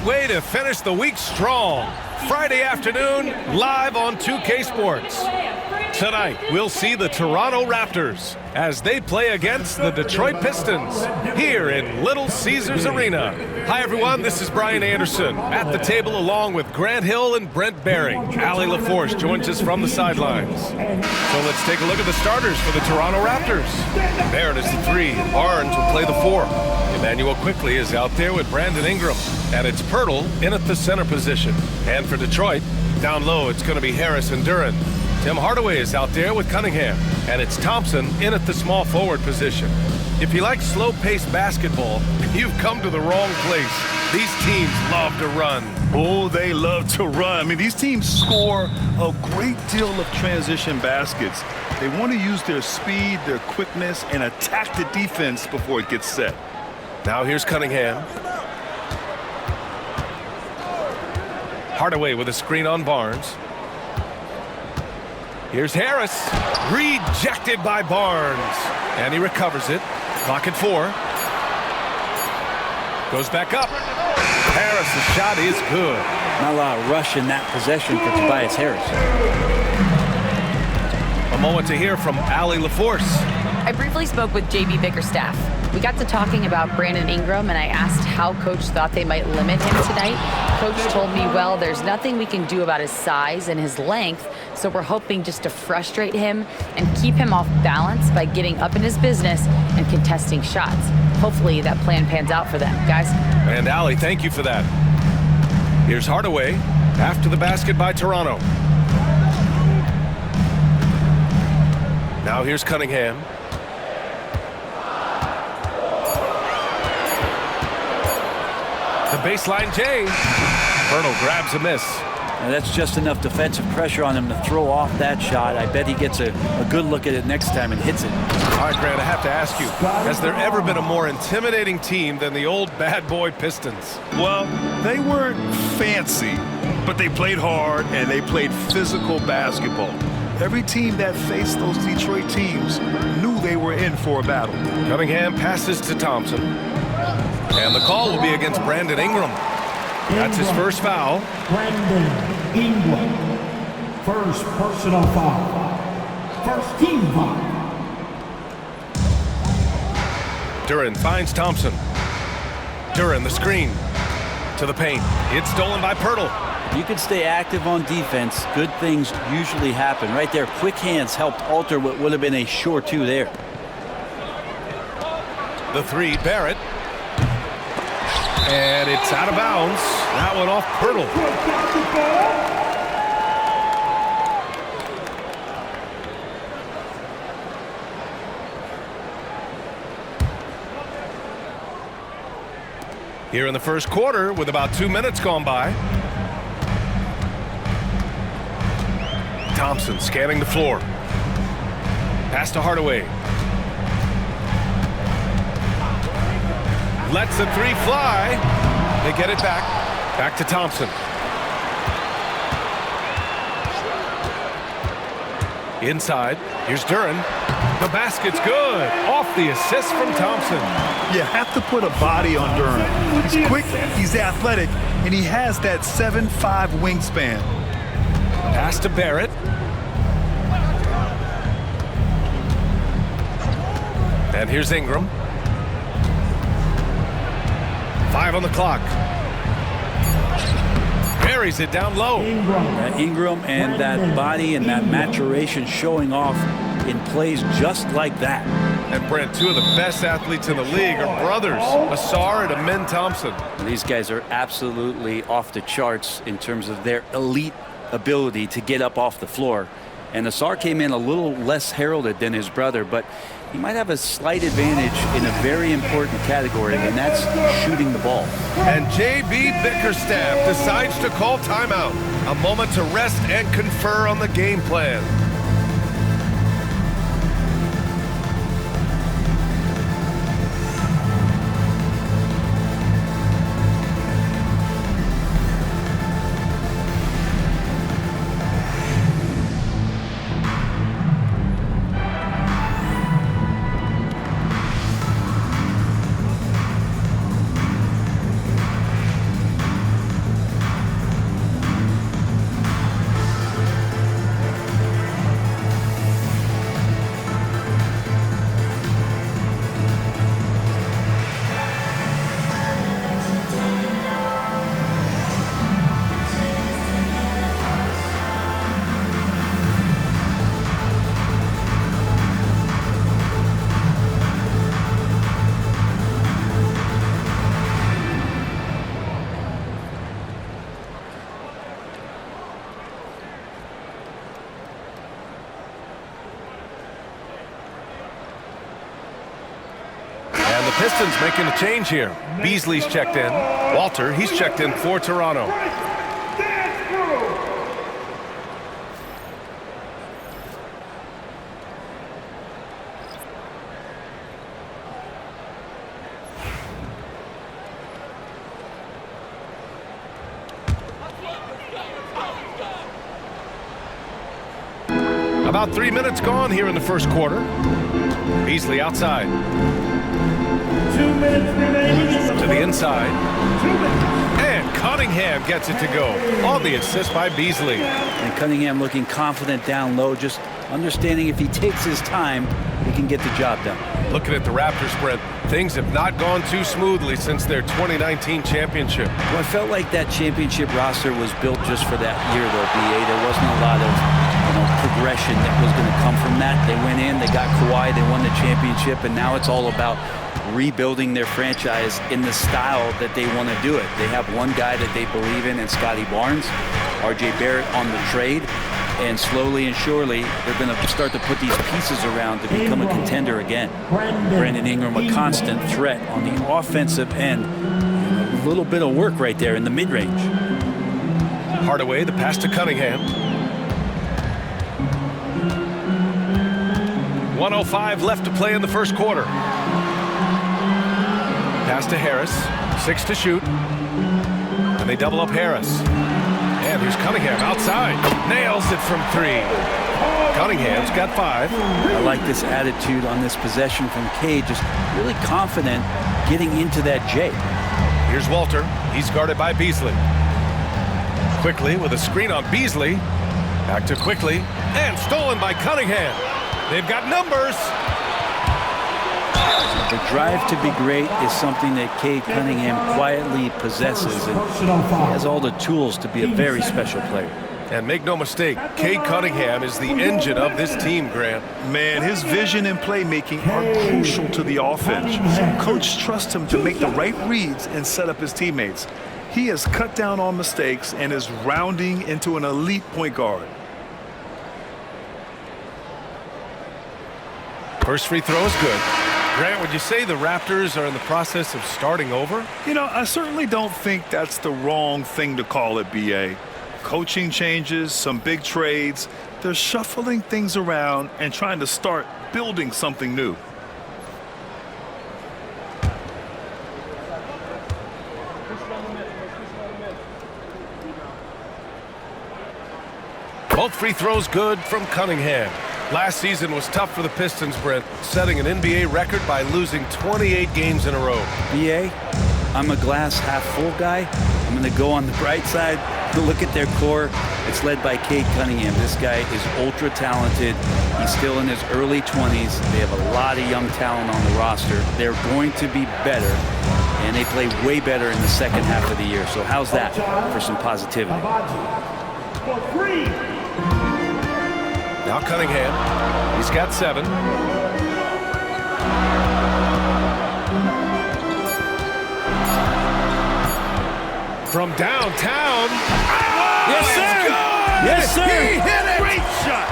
way to finish the week strong. Friday afternoon, live on 2K Sports. Tonight, we'll see the Toronto Raptors as they play against the Detroit Pistons here in Little Caesars Arena. Hi, everyone. This is Brian Anderson at the table along with Grant Hill and Brent Barry. Allie LaForce joins us from the sidelines. So let's take a look at the starters for the Toronto Raptors. Barrett is the 3. Barnes will play the 4. Emmanuel Quickly is out there with Brandon Ingram. And it's Pirtle in at the center position. And for Detroit, down low, it's going to be Harris and Duren. Tim Hardaway is out there with Cunningham. And it's Thompson in at the small forward position. If you like slow-paced basketball, you've come to the wrong place. These teams love to run. Oh, they love to run. I mean, these teams score a great deal of transition baskets. They want to use their speed, their quickness, and attack the defense before it gets set. Now here's Cunningham. Hardaway with a screen on Barnes. Here's Harris. Rejected by Barnes. And he recovers it. Clock at 4. Goes back up. Harris' shot is good. Not a lot of rush in that possession for Tobias Harris. A moment to hear from Allie LaForce. I briefly spoke with J.B. Bickerstaff. We got to talking about Brandon Ingram, and I asked how Coach thought they might limit him tonight. Coach told me, well, there's nothing we can do about his size and his length, so we're hoping just to frustrate him and keep him off balance by getting up in his business and contesting shots. Hopefully that plan pans out for them, guys. And Allie, thank you for that. Here's Hardaway after the basket by Toronto. Now here's Cunningham. The baseline J. Pirtle grabs a miss. Now that's just enough defensive pressure on him to throw off that shot. I bet he gets a good look at it next time and hits it. All right, Grant, I have to ask you, has there ever been a more intimidating team than the old bad boy Pistons? Well, they weren't fancy, but they played hard and they played physical basketball. Every team that faced those Detroit teams knew they were in for a battle. Cunningham passes to Thompson. And the call will be against Brandon Ingram. That's his first foul. Brandon Ingram. First personal foul. First team foul. Duren finds Thompson. Duren, the screen to the paint. It's stolen by Pirtle. You can stay active on defense. Good things usually happen. Right there, quick hands helped alter what would have been a sure 2 there. The 3, Barrett. And it's out of bounds. That one off Pirtle. Here in the first quarter with about 2 minutes gone by. Thompson scanning the floor. Pass to Hardaway. Lets the 3 fly. They get it back. Back to Thompson. Inside. Here's Duren. The basket's good. Off the assist from Thompson. You have to put a body on Duren. He's quick, he's athletic, and he has that 7'5" wingspan. Pass to Barrett. And here's Ingram. 5 on the clock. Buries it down low. Ingram and that body and that maturation showing off in plays just like that. And Brent, 2 of the best athletes in the league are brothers, Asar and Amin Thompson. These guys are absolutely off the charts in terms of their elite ability to get up off the floor. And Asar came in a little less heralded than his brother, but he might have a slight advantage in a very important category, and that's shooting the ball. And J.B. Bickerstaff decides to call timeout. A moment to rest and confer on the game plan. Pistons making a change here. Beasley's checked in. Walter, he's checked in for Toronto. About 3 minutes gone here in the first quarter. Beasley outside. 2 minutes remaining. To the inside. And Cunningham gets it to go on the assist by Beasley. And Cunningham looking confident down low, just understanding if he takes his time, he can get the job done. Looking at the Raptors, Brent, things have not gone too smoothly since their 2019 championship. Well, I felt like that championship roster was built just for that year, though, BA. There wasn't a lot of progression that was going to come from that. They went in, they got Kawhi, they won the championship, and now it's all about rebuilding their franchise in the style that they want to do it. They have one guy that they believe in Scotty Barnes, RJ Barrett on the trade, and slowly and surely they're going to start to put these pieces around to become a contender again. Brandon Ingram, a constant threat on the offensive end. A little bit of work right there in the mid-range. Hardaway, the pass to Cunningham. 1:05 left to play in the first quarter. Pass to Harris. 6 to shoot. And they double up Harris. And here's Cunningham outside. Nails it from 3. Cunningham's got 5. I like this attitude on this possession from Cade. Just really confident getting into that J. Here's Walter. He's guarded by Beasley. Quickly with a screen on Beasley. Back to Quickly. And stolen by Cunningham. They've got numbers. The drive to be great is something that Cade Cunningham quietly possesses, and he has all the tools to be a very special player. And make no mistake, Cade Cunningham is the engine of this team, Grant. Man, his vision and playmaking are crucial to the offense. Coach trusts him to make the right reads and set up his teammates. He has cut down on mistakes and is rounding into an elite point guard. First free throw is good. Grant, would you say the Raptors are in the process of starting over? You know, I certainly don't think that's the wrong thing to call it, BA. Coaching changes, some big trades. They're shuffling things around and trying to start building something new. Both free throws good from Cunningham. Last season was tough for the Pistons, Brent, setting an NBA record by losing 28 games in a row. BA, I'm a glass half full guy. I'm going to go on the bright side. Look at their core. It's led by Cade Cunningham. This guy is ultra talented. He's still in his early 20s. They have a lot of young talent on the roster. They're going to be better, and they play way better in the second half of the year. So how's that for some positivity? Now Cunningham, he's got 7. From downtown. Yes, sir. Yes, sir. He hit it. Great shot.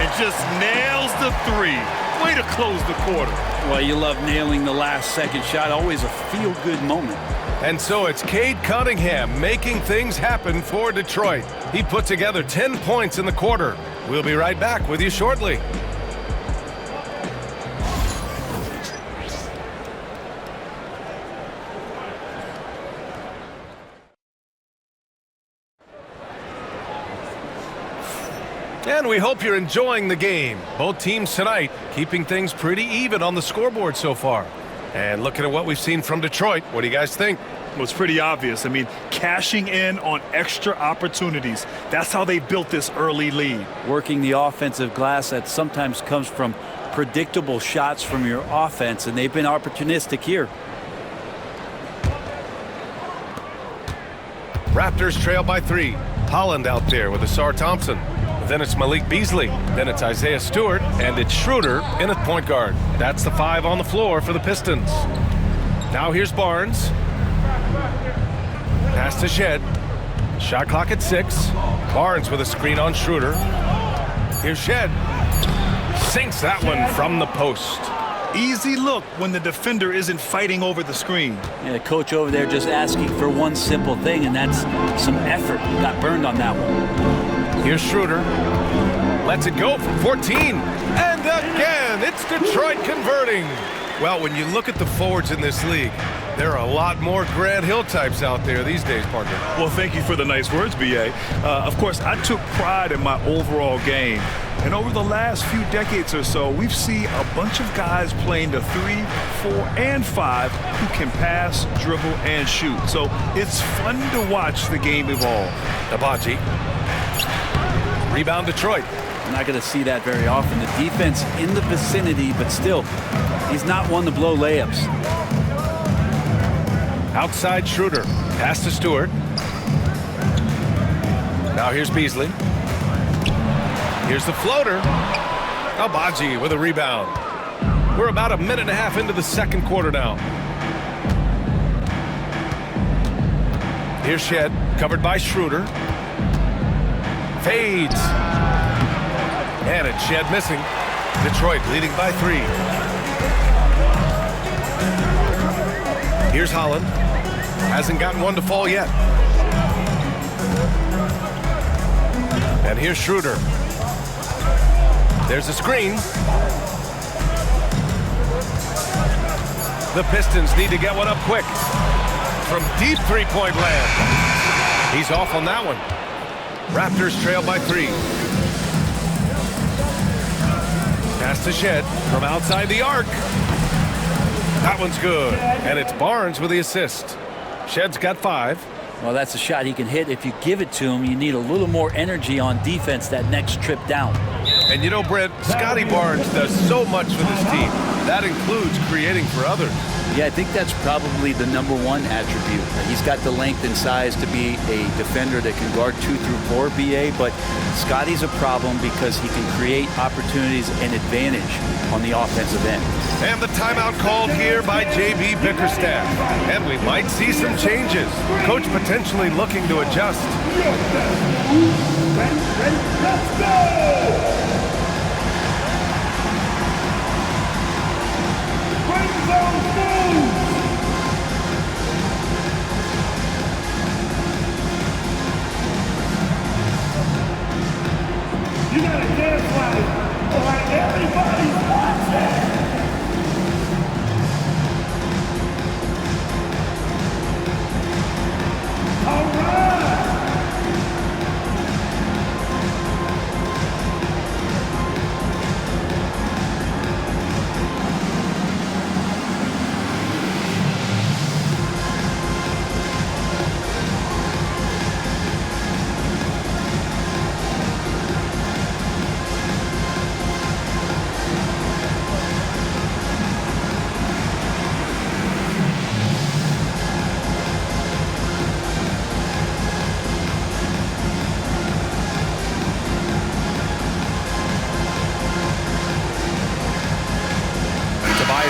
And just nails the 3. Way to close the quarter. Well, you love nailing the last second shot. Always a feel-good moment. And so it's Cade Cunningham making things happen for Detroit. He put together 10 points in the quarter. We'll be right back with you shortly. And we hope you're enjoying the game. Both teams tonight keeping things pretty even on the scoreboard so far. And looking at what we've seen from Detroit, what do you guys think? Well, it's pretty obvious. I mean, cashing in on extra opportunities. That's how they built this early lead. Working the offensive glass that sometimes comes from predictable shots from your offense, and they've been opportunistic here. Raptors trail by 3. Holland out there with Asar Thompson. Then it's Malik Beasley. Then it's Isaiah Stewart. And it's Schroeder in at point guard. That's the 5 on the floor for the Pistons. Now here's Barnes. Pass to Shed. Shot clock at 6. Barnes with a screen on Schroeder. Here's Shed. Sinks that one from the post. Easy look when the defender isn't fighting over the screen. Yeah, the coach over there just asking for one simple thing, and that's some effort. Got burned on that one. Here's Schroeder. Lets it go from 14. And again, it's Detroit converting. Well, when you look at the forwards in this league, there are a lot more Grant Hill types out there these days, partner. Well, thank you for the nice words, B.A. Of course, I took pride in my overall game. And over the last few decades or so, we've seen a bunch of guys playing the 3, 4, and 5 who can pass, dribble, and shoot. So it's fun to watch the game evolve. Abaji. Rebound Detroit. You're not going to see that very often. The defense in the vicinity, but still, he's not one to blow layups. Outside Schroeder. Pass to Stewart. Now here's Beasley. Here's the floater. Abaji with a rebound. We're about a minute and a half into the second quarter now. Here's Shed, covered by Schroeder. Fades. And it's Shed missing. Detroit leading by 3. Here's Holland. Hasn't gotten one to fall yet. And here's Schroeder. There's a screen. The Pistons need to get one up quick. From deep three-point land. He's off on that one. Raptors trail by 3. Pass to Shed from outside the arc. That one's good. And it's Barnes with the assist. Shed's got 5. Well, that's a shot he can hit. If you give it to him, you need a little more energy on defense that next trip down. And you know, Brent, Scotty Barnes does so much for this team. That includes creating for others. Yeah, I think that's probably the #1 attribute. He's got the length and size to be a defender that can guard 2 through 4, BA, but Scotty's a problem because he can create opportunities and advantage on the offensive end. And the timeout called here by J.B. Bickerstaff. And we might see some changes. Coach potentially looking to adjust. Let's go! You gotta dance like everybody's watching. All right.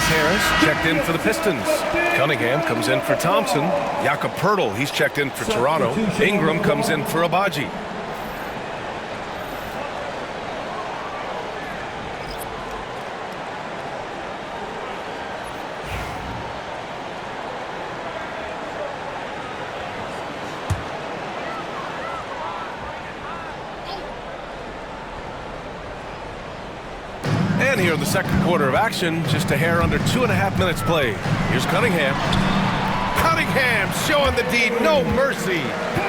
Harris checked in for the Pistons. Cunningham comes in for Thompson. Jakob Poeltl, he's checked in for Toronto. Ingram comes in for Abaji. And here in the second quarter of action, just a hair under 2.5 minutes played. Here's Cunningham. Cunningham showing the D, no mercy.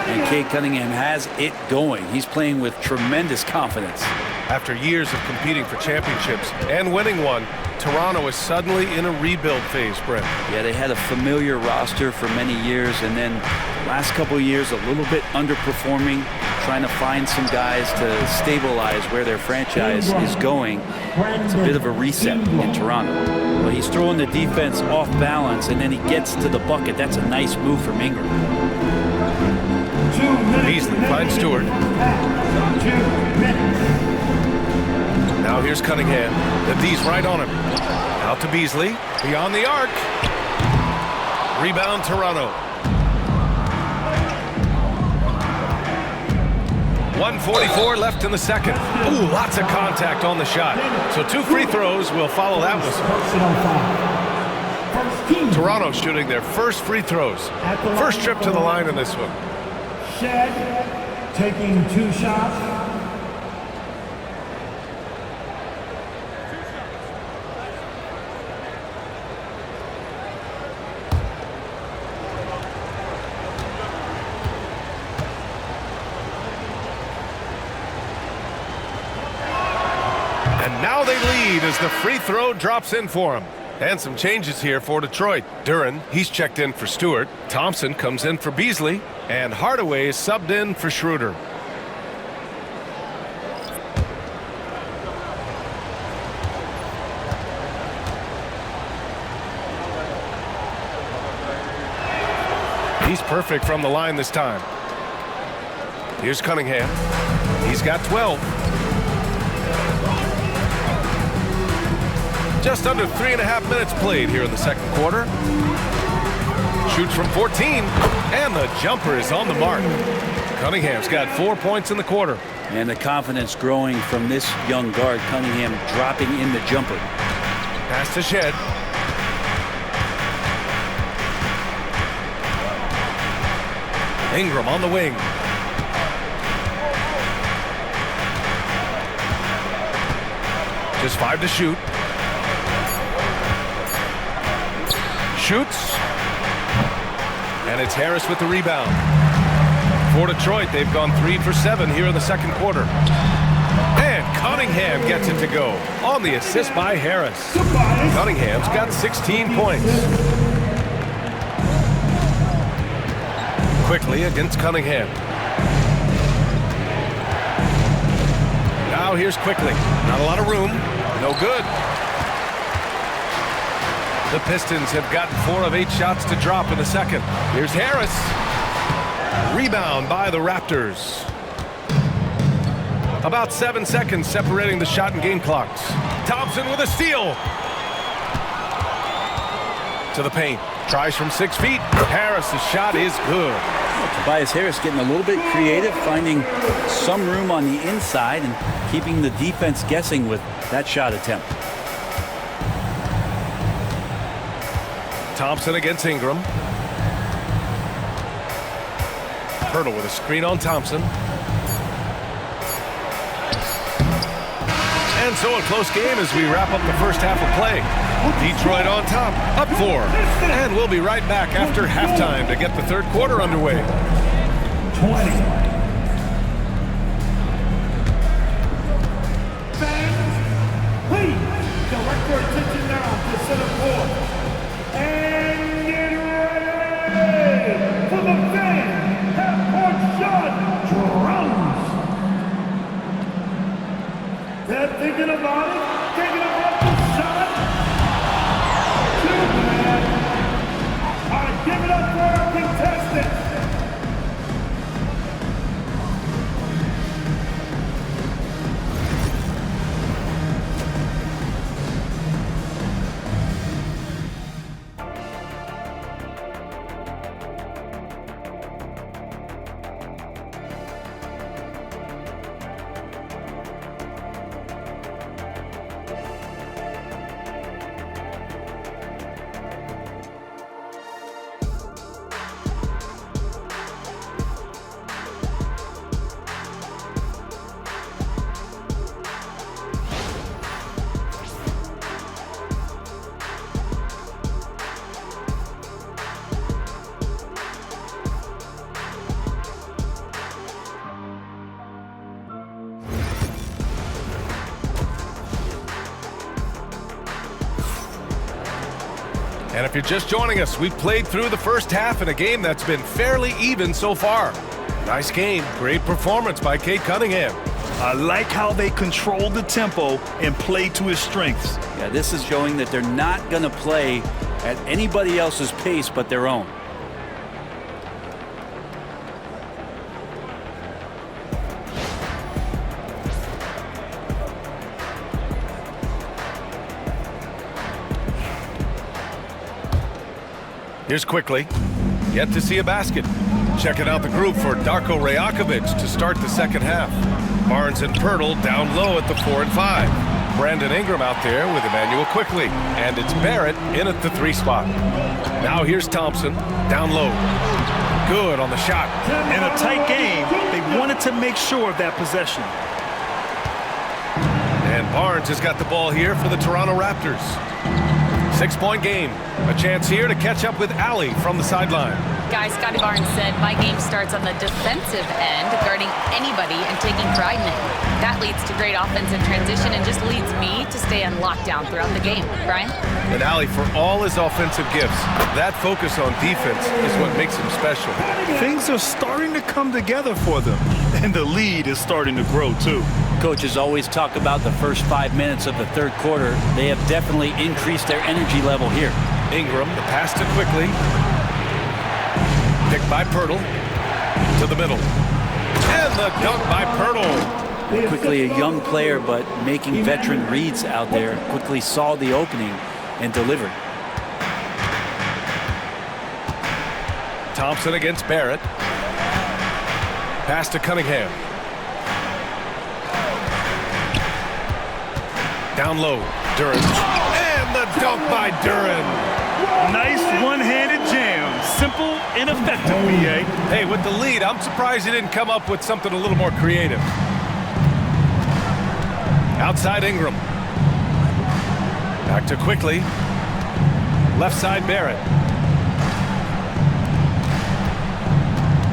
And Cade Cunningham has it going. He's playing with tremendous confidence. After years of competing for championships and winning one, Toronto is suddenly in a rebuild phase, Brent. Yeah, they had a familiar roster for many years, and then last couple of years a little bit underperforming, trying to find some guys to stabilize where their franchise is going. It's a bit of a reset in Toronto. Well, he's throwing the defense off balance, and then he gets to the bucket. That's a nice move from Ingram. Beasley finds Stewart. Now here's Cunningham. The D's right on him. Out to Beasley. Beyond the arc. Rebound Toronto. 1:44 left in the second. Ooh, lots of contact on the shot. So 2 free throws will follow that whistle. Personal foul. First team. Toronto shooting their first free throws. First trip to the line in this one. Shed taking 2 shots. And now they lead as the free throw drops in for them. And some changes here for Detroit. Duren, he's checked in for Stewart. Thompson comes in for Beasley. And Hardaway is subbed in for Schroeder. He's perfect from the line this time. Here's Cunningham. He's got 12. Just under 3.5 minutes played here in the second quarter. Shoots from 14, and the jumper is on the mark. Cunningham's got 4 points in the quarter. And the confidence growing from this young guard. Cunningham dropping in the jumper. Pass to Shed. Ingram on the wing. Just 5 to shoot. Shoots. And it's Harris with the rebound. For Detroit, they've gone 3 for 7 here in the second quarter. And Cunningham gets it to go on the assist by Harris. Cunningham's got 16 points. Quickly against Cunningham. Now here's Quickly. Not a lot of room. No good. The Pistons have gotten 4 of 8 shots to drop in the second. Here's Harris. Rebound by the Raptors. About 7 seconds separating the shot and game clocks. Thompson with a steal. To the paint. Tries from 6 feet. Harris's shot is good. Tobias Harris getting a little bit creative, finding some room on the inside and keeping the defense guessing with that shot attempt. Thompson against Ingram. Hurdle with a screen on Thompson. And so a close game as we wrap up the first half of play. Detroit on top, up 4. And we'll be right back after halftime to get the third quarter underway. 20. Fans, please direct your attention now to center court. And get ready for the fan half-court shot drums. They're thinking about it, thinking about the shot. Too bad. All right, give it up for our contestants. And if you're just joining us, we've played through the first half in a game that's been fairly even so far. Nice game. Great performance by Cade Cunningham. I like how they controlled the tempo and played to his strengths. Yeah, this is showing that they're not going to play at anybody else's pace but their own. Here's Quickly. Yet to see a basket. Checking out the group for Darko Rajakovic to start the second half. Barnes and Pirtle down low at the 4 and 5. Brandon Ingram out there with Emmanuel quickly. And it's Barrett in at the 3 spot. Now here's Thompson down low. Good on the shot. In a tight game, they wanted to make sure of that possession. And Barnes has got the ball here for the Toronto Raptors. 6-point game. A chance here to catch up with Allie from the sideline. Guys, Scotty Barnes said, my game starts on the defensive end, guarding anybody and taking pride in it. That leads to great offensive transition and just leads me to stay on lockdown throughout the game. Brian? And Allie, for all his offensive gifts, that focus on defense is what makes him special. Things are starting to come together for them, and the lead is starting to grow too. Coaches always talk about the first 5 minutes of the third quarter. They have definitely increased their energy level here. Ingram, the pass to quickly. Picked by Pirtle. To the middle. And the dunk by Pirtle. Quickly a young player, but making veteran reads out there. Quickly saw the opening and delivered. Thompson against Barrett. Pass to Cunningham. Down low, Duran. And the dunk by Duran. Nice one-handed jam. Simple and effective, B.A. Hey, with the lead, I'm surprised he didn't come up with something a little more creative. Outside Ingram. Back to quickly. Left side Barrett.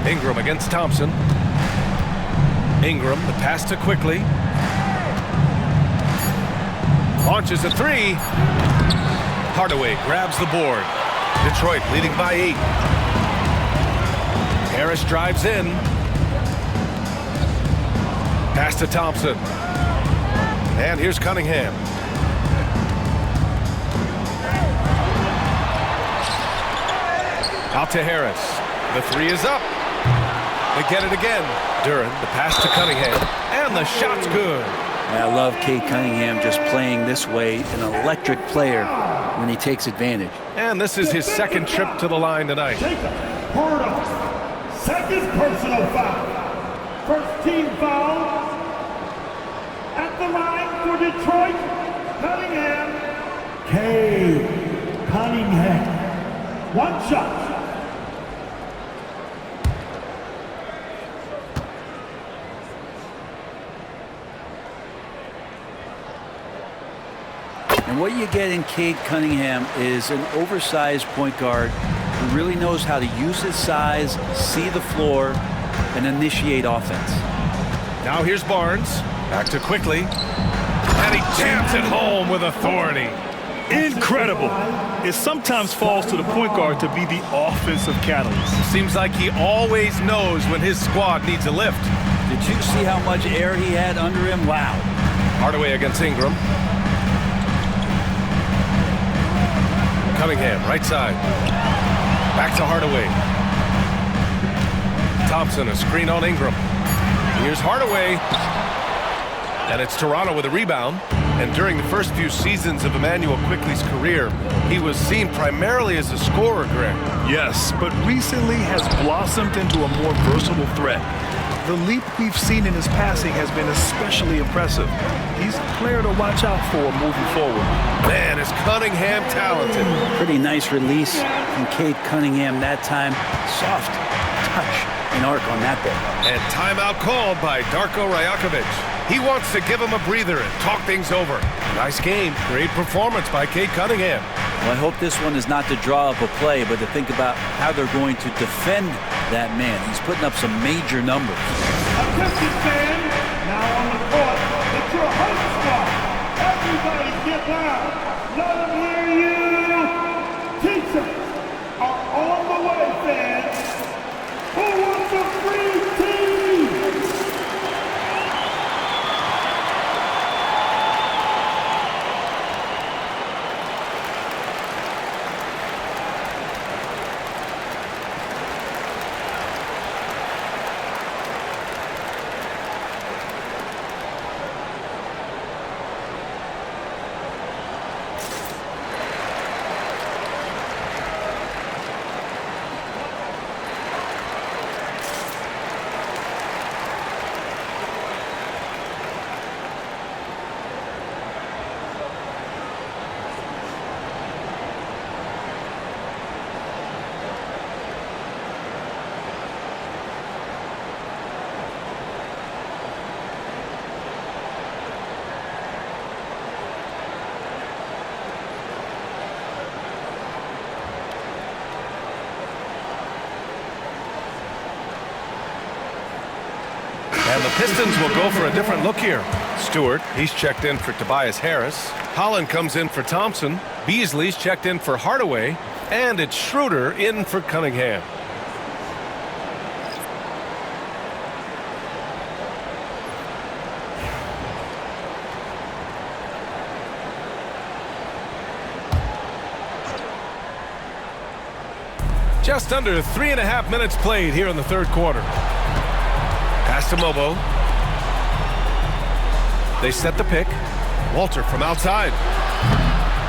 Ingram against Thompson. Ingram, the pass to quickly. Launches a 3. Hardaway grabs the board. Detroit leading by 8. Harris drives in. Pass to Thompson. And here's Cunningham. Out to Harris. The 3 is up. They get it again. Duran, the pass to Cunningham. And the shot's good. I love Cade Cunningham just playing this way, an electric player when he takes advantage. And this is his second trip to the line tonight. Second personal foul. First team foul. At the line for Detroit, Cunningham. Cade Cunningham. One shot. And what you get in Cade Cunningham is an oversized point guard who really knows how to use his size, see the floor, and initiate offense. Now here's Barnes. Back to quickly. And he jams it home with authority. Incredible. It sometimes falls to the point guard to be the offensive catalyst. Seems like he always knows when his squad needs a lift. Did you see how much air he had under him? Wow. Hardaway against Ingram. Cunningham, right side. Back to Hardaway. Thompson, a screen on Ingram. Here's Hardaway. And it's Toronto with a rebound. And during the first few seasons of Emmanuel Quickley's career, he was seen primarily as a scorer, Greg. Yes, but recently has blossomed into a more versatile threat. The leap we've seen in his passing has been especially impressive. He's a player to watch out for moving forward. Man, is Cunningham talented. Pretty nice release from Cade Cunningham that time. Soft touch and arc on that ball. And timeout called by Darko Rajakovic. He wants to give him a breather and talk things over. Nice game. Great performance by Cade Cunningham. Well, I hope this one is not to draw up a play, but to think about how they're going to defend that man. He's putting up some major numbers. Attention fans, now on the court, it's your host squad. Everybody get down. Let them hear you. Teachers are on the way, fans. Who wants a free team? And the Pistons will go for a different look here. Stewart, he's checked in for Tobias Harris. Holland comes in for Thompson. Beasley's checked in for Hardaway. And it's Schroeder in for Cunningham. Just under 3.5 minutes played here in the third quarter. Pass to Mobo. They set the pick. Walter from outside.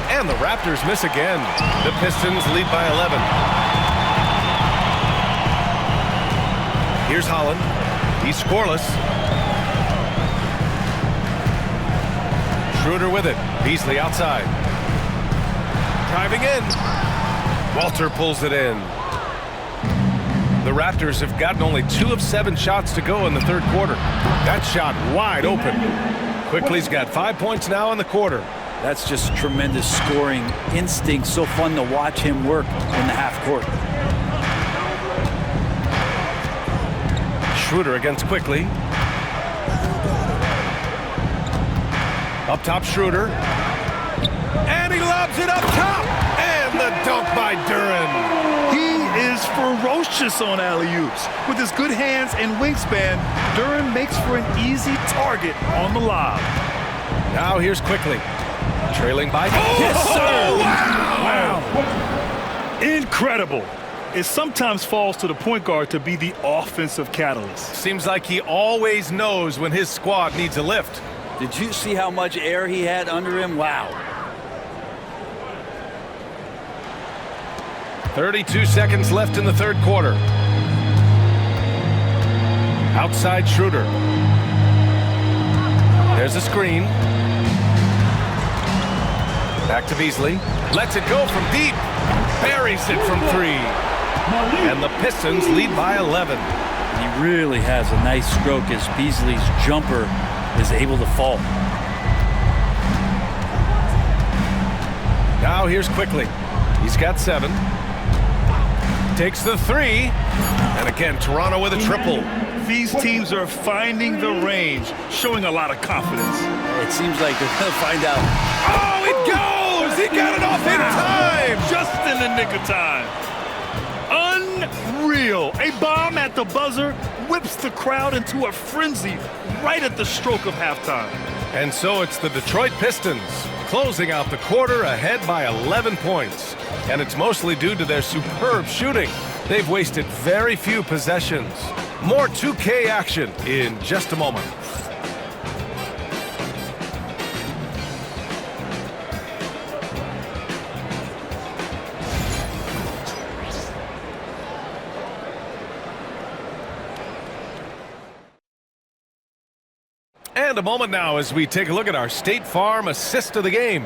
And the Raptors miss again. The Pistons lead by 11. Here's Holland. He's scoreless. Schroeder with it. Beasley outside. Driving in. Walter pulls it in. The Raptors have gotten only 2 of 7 shots to go in the third quarter. That shot wide open. Quickly's got 5 points now in the quarter. That's just tremendous scoring instinct. So fun to watch him work in the half court. Schroeder against Quickly. Up top, Schroeder. And he lobs it up top. And the dunk by Duren. He is ferocious on alley-oops. With his good hands and wingspan, Duren makes for an easy target on the lob. Now here's Quickly. Trailing by. Yes, sir! Wow! Incredible. It sometimes falls to the point guard to be the offensive catalyst. Seems like he always knows when his squad needs a lift. Did you see how much air he had under him? Wow. 32 seconds left in the third quarter. Outside Schroeder. There's a screen. Back to Beasley. Lets it go from deep. Buries it from 3. And the Pistons lead by 11. He really has a nice stroke as Beasley's jumper is able to fall. Now here's Quickly. He's got 7. Takes the 3. And again, Toronto with a triple. These teams are finding the range, showing a lot of confidence. It seems like they're going to find out. Oh, it goes! He got it off in time! Just in the nick of time. Unreal. A bomb at the buzzer whips the crowd into a frenzy right at the stroke of halftime. And so it's the Detroit Pistons closing out the quarter ahead by 11 points. And it's mostly due to their superb shooting. They've wasted very few possessions. More 2K action in just a moment. And a moment now as we take a look at our State Farm assist of the game.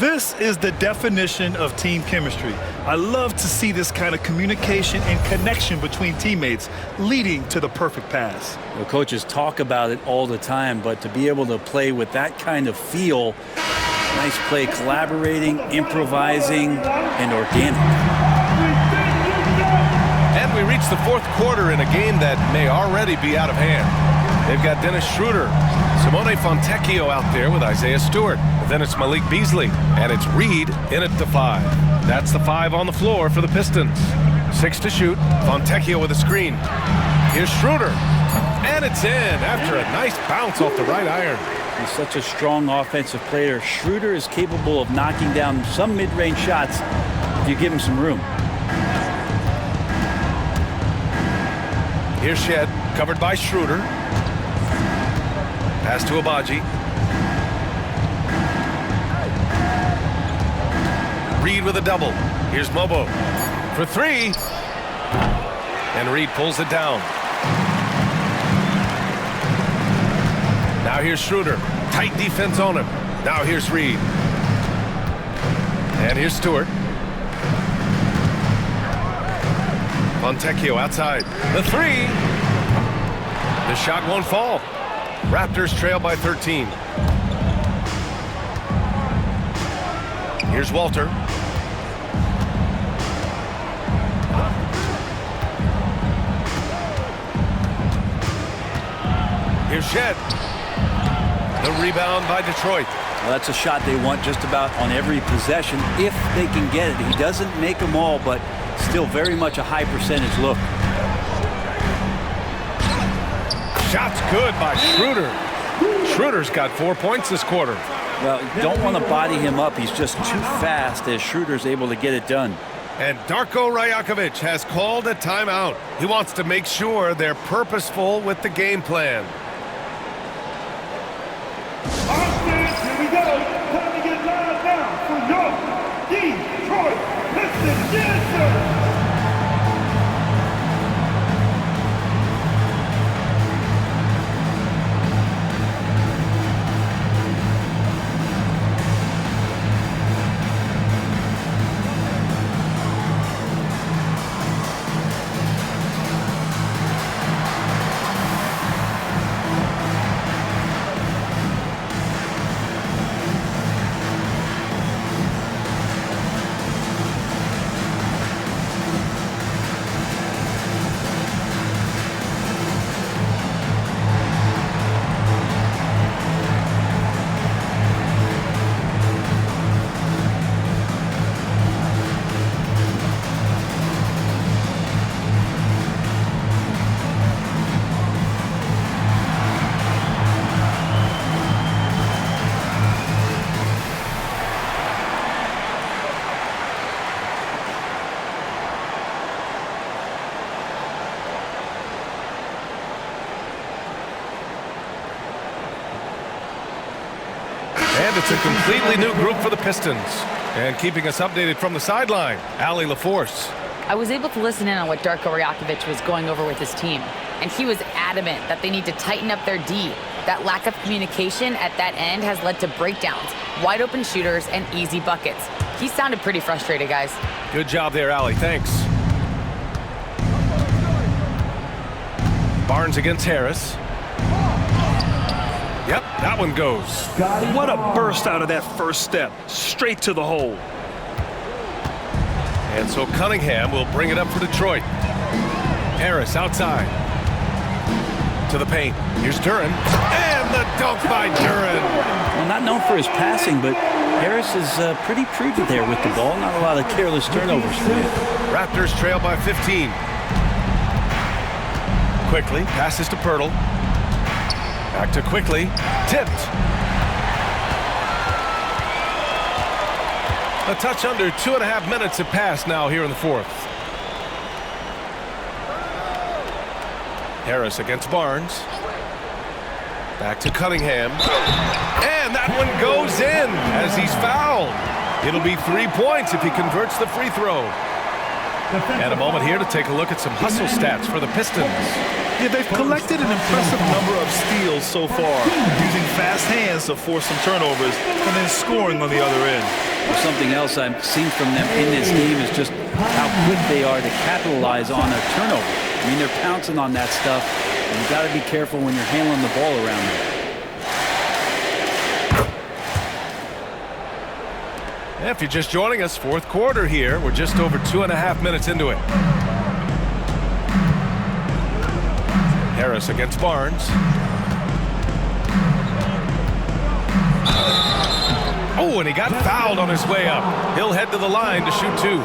This is the definition of team chemistry. I love to see this kind of communication and connection between teammates leading to the perfect pass. The coaches talk about it all the time, but to be able to play with that kind of feel, nice play, collaborating, improvising, and organic. And we reach the fourth quarter in a game that may already be out of hand. They've got Dennis Schroeder, Simone Fontecchio out there with Isaiah Stewart. Then it's Malik Beasley, and it's Reed in at the 5. That's the 5 on the floor for the Pistons. 6 to shoot. Fontecchio with a screen. Here's Schroeder, and it's in after a nice bounce off the right iron. He's such a strong offensive player. Schroeder is capable of knocking down some mid-range shots if you give him some room. Here's Shed, covered by Schroeder. Pass to Abaji. Reed with a double. Here's Mobo for 3. And Reed pulls it down. Now here's Schroeder. Tight defense on him. Now here's Reed. And here's Stewart. Fontecchio outside. The 3. The shot won't fall. Raptors trail by 13. Here's Walter. Here's Shed. The rebound by Detroit. Well, that's a shot they want just about on every possession if they can get it. He doesn't make them all, but still very much a high percentage look. Shot's good by Schroeder. Schroeder's got 4 points this quarter. Well, you don't want to body him up. He's just too fast as Schroeder's able to get it done. And Darko Rajakovic has called a timeout. He wants to make sure they're purposeful with the game plan. Offense, here we go. Time to get live now for your Detroit Pistons. Yes, sir. And it's a completely new group for the Pistons. And keeping us updated from the sideline, Allie LaForce. I was able to listen in on what Darko Rajakovic was going over with his team, and he was adamant that they need to tighten up their D. That lack of communication at that end has led to breakdowns, wide open shooters, and easy buckets. He sounded pretty frustrated, guys. Good job there, Allie. Thanks. Barnes against Harris. Yep, that one goes. What a burst out of that first step. Straight to the hole. And so Cunningham will bring it up for Detroit. Harris outside. To the paint. Here's Duren. And the dunk by Duren. Well, not known for his passing, but Harris is pretty prudent there with the ball. Not a lot of careless turnovers for him. Raptors trail by 15. Quickly passes to Pirtle. Back to Quickly. Tipped. A touch under 2.5 minutes have passed now here in the fourth. Harris against Barnes. Back to Cunningham. And that one goes in as he's fouled. It'll be 3 points if he converts the free throw. And a moment here to take a look at some hustle stats for the Pistons. Yeah, they've collected an impressive number of steals so far, using fast hands to force some turnovers and then scoring on the other end. Well, something else I've seen from them in this game is just how quick they are to capitalize on a turnover. I mean, they're pouncing on that stuff, and you've got to be careful when you're handling the ball around them. If you're just joining us, fourth quarter here. We're just over 2.5 minutes into it. Harris against Barnes. Oh, and he got fouled on his way up. He'll head to the line to shoot two.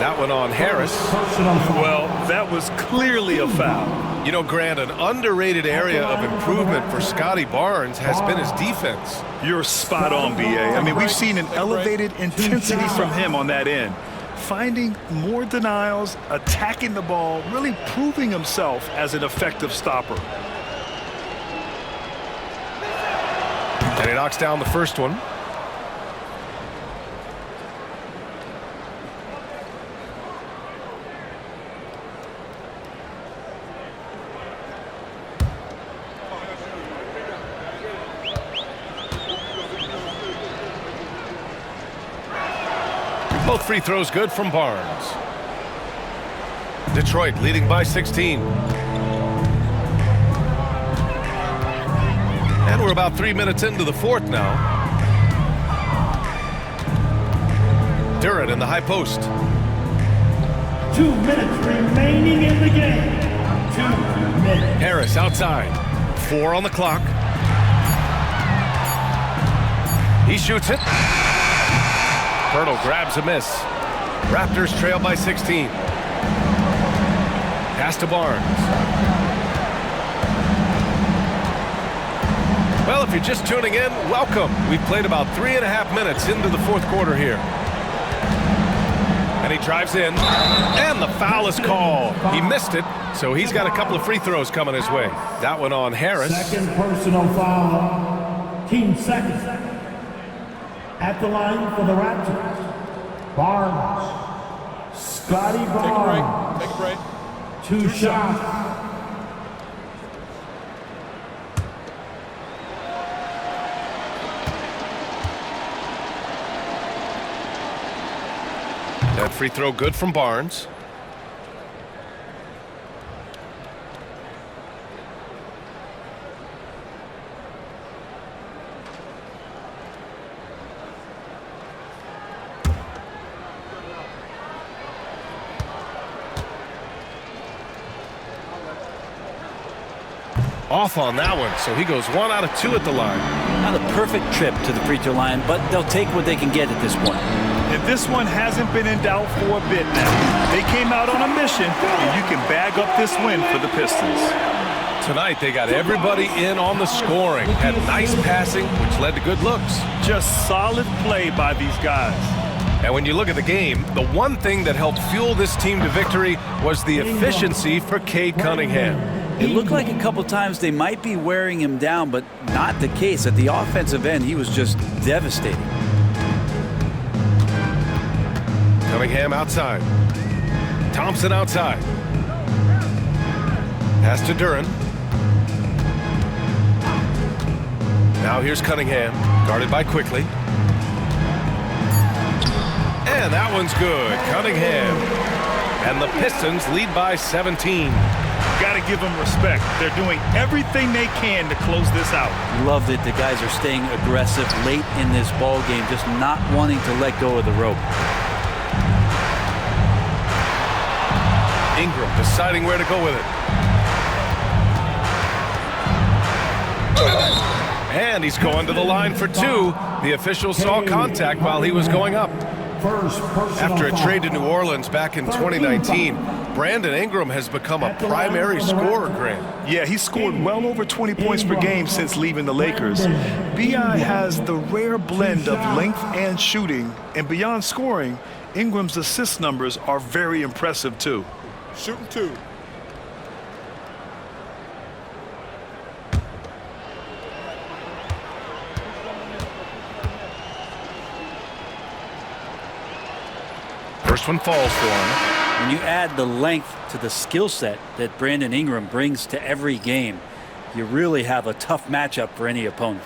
That one on Harris. Well, that was clearly a foul. You know, Grant, an underrated area of improvement for Scotty Barnes has been his defense. You're spot on, B.A. I mean, we've seen an elevated intensity from him on that end. Finding more denials, attacking the ball, really proving himself as an effective stopper. And he knocks down the first one. Both free throws good from Barnes. Detroit leading by 16. And we're about 3 minutes into the fourth now. Duren in the high post. 2 minutes remaining in the game. 2 minutes. Harris outside. 4 on the clock. He shoots it. Pirtle grabs a miss. Raptors trail by 16. Pass to Barnes. Well, if you're just tuning in, welcome. We've played about 3.5 minutes into the fourth quarter here. And he drives in, and the foul is called. He missed it, so he's got a couple of free throws coming his way. That one on Harris. Second personal foul. Team second. At the line for the Raptors, Barnes. Scotty Barnes. Take a break. Two shots. That free throw good from Barnes. Off on that one, so he goes 1 out of 2 at the line. Not a perfect trip to the free throw line, but they'll take what they can get at this point. And this one hasn't been in doubt for a bit now. They came out on a mission, and you can bag up this win for the Pistons. Tonight, they got everybody in on the scoring. Had nice passing, which led to good looks. Just solid play by these guys. And when you look at the game, the one thing that helped fuel this team to victory was the efficiency for Cade Cunningham. It looked like a couple times they might be wearing him down, but not the case. At the offensive end, he was just devastating. Cunningham outside. Thompson outside. Pass to Duren. Now here's Cunningham, guarded by Quickly. And that one's good. Cunningham. And the Pistons lead by 17. Got to give them respect. They're doing everything they can to close this out. Love that the guys are staying aggressive late in this ball game, just not wanting to let go of the rope. Ingram deciding where to go with it. And he's going to the line for 2. The official saw contact while he was going up. After a trade to New Orleans back in 2019, Brandon Ingram has become a primary scorer, Grant. Yeah, he scored well over 20 points per game since leaving the Lakers. B.I. has the rare blend of length and shooting, and beyond scoring, Ingram's assist numbers are very impressive too. Shooting 2. First one falls for him. When you add the length to the skill set that Brandon Ingram brings to every game, you really have a tough matchup for any opponent.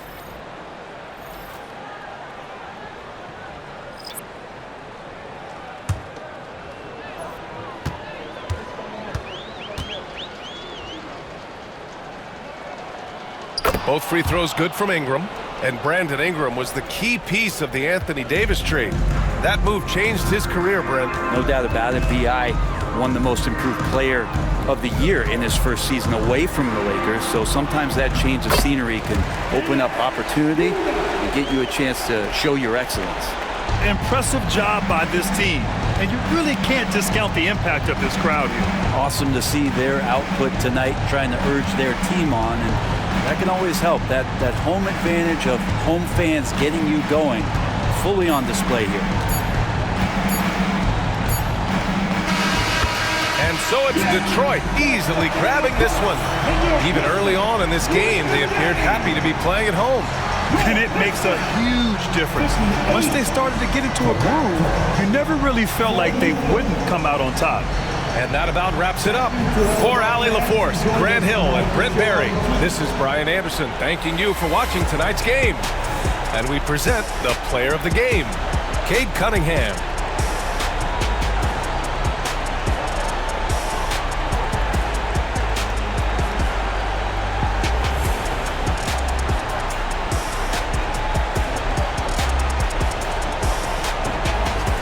Both free throws good from Ingram, and Brandon Ingram was the key piece of the Anthony Davis trade. That move changed his career, Brent. No doubt about it. B.I. won the most improved player of the year in his first season away from the Lakers, so sometimes that change of scenery can open up opportunity and get you a chance to show your excellence. Impressive job by this team, and you really can't discount the impact of this crowd here. Awesome to see their output tonight, trying to urge their team on, and that can always help. That home advantage of home fans getting you going fully on display here. And so it's Detroit easily grabbing this one. Even early on in this game, they appeared happy to be playing at home. And it makes a huge difference. Once they started to get into a groove, you never really felt like they wouldn't come out on top. And that about wraps it up. For Allie LaForce, Grant Hill, and Brent Barry, this is Brian Anderson thanking you for watching tonight's game. And we present the player of the game, Cade Cunningham.